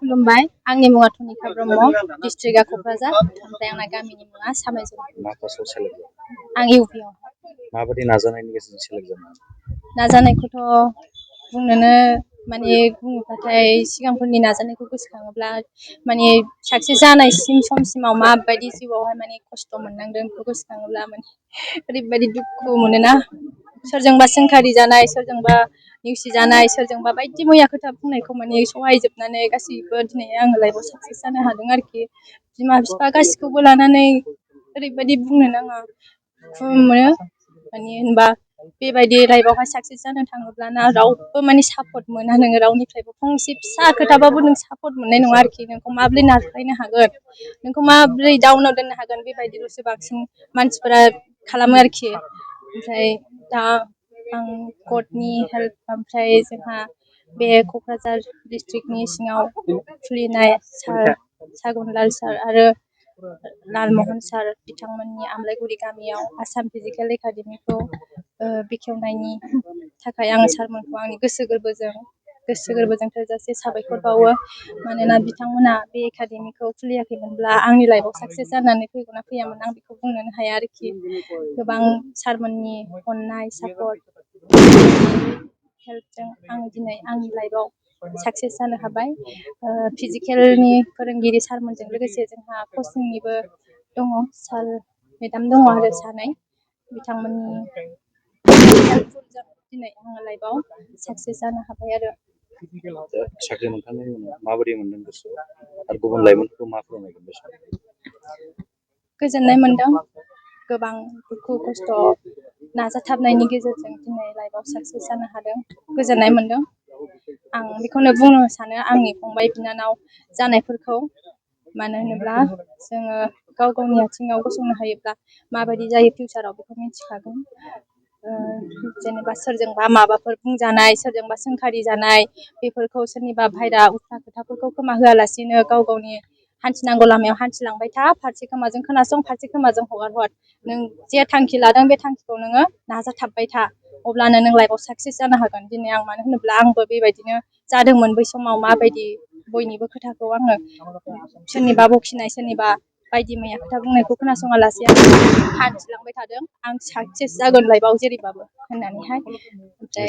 खुलुमबाय आंनि मुङा टनिका ब्रह्म डिस्ट्रिक्टआ क'क्राझार ओमफ्राय आंना गामिनि मुङा सामायजों मा पस्टआव सेलेक्ट जादों? आं इउपिआव माबायदि नाजानायनि गेजेरजों सेलेक्ट जादों? नाजानायखौथ' बुंनोनो माने बुङोब्लाथाय सिगांफोरनि नाजानायखौ गोसोखाङोब्ला माने साक्सेस जानायसिम समसिमाव माबायदि जिउआवहाय माने खस्थ' मोननांदों बेखौ गोसोखाङोब्ला माने ओरैबायदि दुखु मोनोना सोरजोंबा सोंखारि जानाय सोरजोंबा नेवसिजानाय सोरजोंबा बायदि मैया खोथा बुंनायखौ माने सहायजोबनानै गासैबो दिनै आङो लाइफआव साक्सेस जानो हादों आरोखि बिमा बिफा गासिखौबो लानानै ओरैबायदि बुंनो नाङा दुखु मोनो माने होनबा बेबायदि लाइफआवहाय साक्सेस जानो थाङोब्ला ना रावबो माने सापर्ट मोना नोङो रावनिफ्रायबो फंसे फिसा खोथाबाबो नों सापर्ट मोननाय नङा आरोखि नोंखौ माबोरै नारख्लायनो हागोन नोंखौ माबोरै डाउनाव दोननो हागोन बेबायदिल'सो बांसिन मानसिफोरा खालामो आरोखि ओमफ्राय दा आं गडनि हेल्प ओमफ्राय जोंहा बे क'क्राझार डिस्ट्रिक्टनि सिङाव खुलिनाय सागनलाल सार आरो लालमहन सार बिथांमोननि आमलायगुरि गामियाव आसाम फिजिकेल एकाडेमिखौ बेखेवनायनि थाखाय आङो सारमोनखौ आंनि गोसो गोरबोजों थोजासे साबायखर बावो मानोना बिथांमोना बे एकाडेमिखौ खुलियाखैमोनब्ला आंनि लाइफआव साक्सेस जानानै फैगौना फैयामोन आं बेखौ बुंनोनो हाया आरोखि गोबां सारमोननि अननाय सापर्ट हेल्पजों आं दिनै आंनि लाइफआव साक्सेस जानो हाबाय फिजिकेलनि फोरोंगिरि सारमोनजों लोगोसे जोंहा कचिंनिबो दङ सार मेडाम दङ आरो सानै बिथांमोननि हेल्पफुलजों दिनै आङो लाइफआव साक्सेस जानो हाबाय आरो साख्रि मोनखांनायनि उनाव माबायदि मोनदों गोसोआव आरो गुबुन लाइमोनफोरखौ मा फोरमायगोन बे समाव? गोजोननाय मोनदों गोबां दुखु खस्थ' नाजाथाबनायनि गेजेरजों दिनै लाइफआव साक्सेस जानो हादों गोजोननाय मोनदों आं बेखौनो बुंनो सानो आंनि फंबाय बिनानाव जानायफोरखौ मानो होनोब्ला जोङो गाव गावनि आथिङाव गसंनो हायोब्ला माबायदि जायो फिउचाराव बेखौ मिथिखागोन जेनेबा सोरजोंबा माबाफोर बुंजानाय सोरजोंबा सोंखारि जानाय बेफोरखौ सोरनिबा बायरा उल्था खोथाफोरखौ खोमा होआलासिनो गाव गावनि हान्थिनांगौ लामायाव हान्थिलांबाय था फारसे खोमाजों खोनासं फारसे खोमाजों हगार हर नों जे थांखि लादों बे थांखिखौ नोङो नाजाथाबबाय था अब्लानो नों लाइफआव साक्सेस जानो हागोन दिनै आं मानो होनोब्ला आंबो बेबायदिनो जादोंमोन बै समाव माबायदि बयनिबो खोथाखौ आङो सोरनिबा बखिनाय सोरनिबा बायदि मैया खोथा बुंनायखौ खोनासङा लासे आं हान्थिलांबाय थादों आं साक्सेस जागोन लाइफआव जेरैबाबो होननानैहाय ओमफ्राय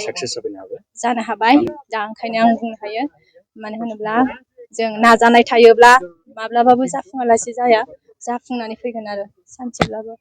जानो हाबाय दा ओंखायनो आं बुंनो हायो मानो होनोब्ला जों नाजानाय थायोब्ला माब्लाबाबो जाफुङालासे जाया जाफुंनानै फैगोन आरो सानसेब्लाबो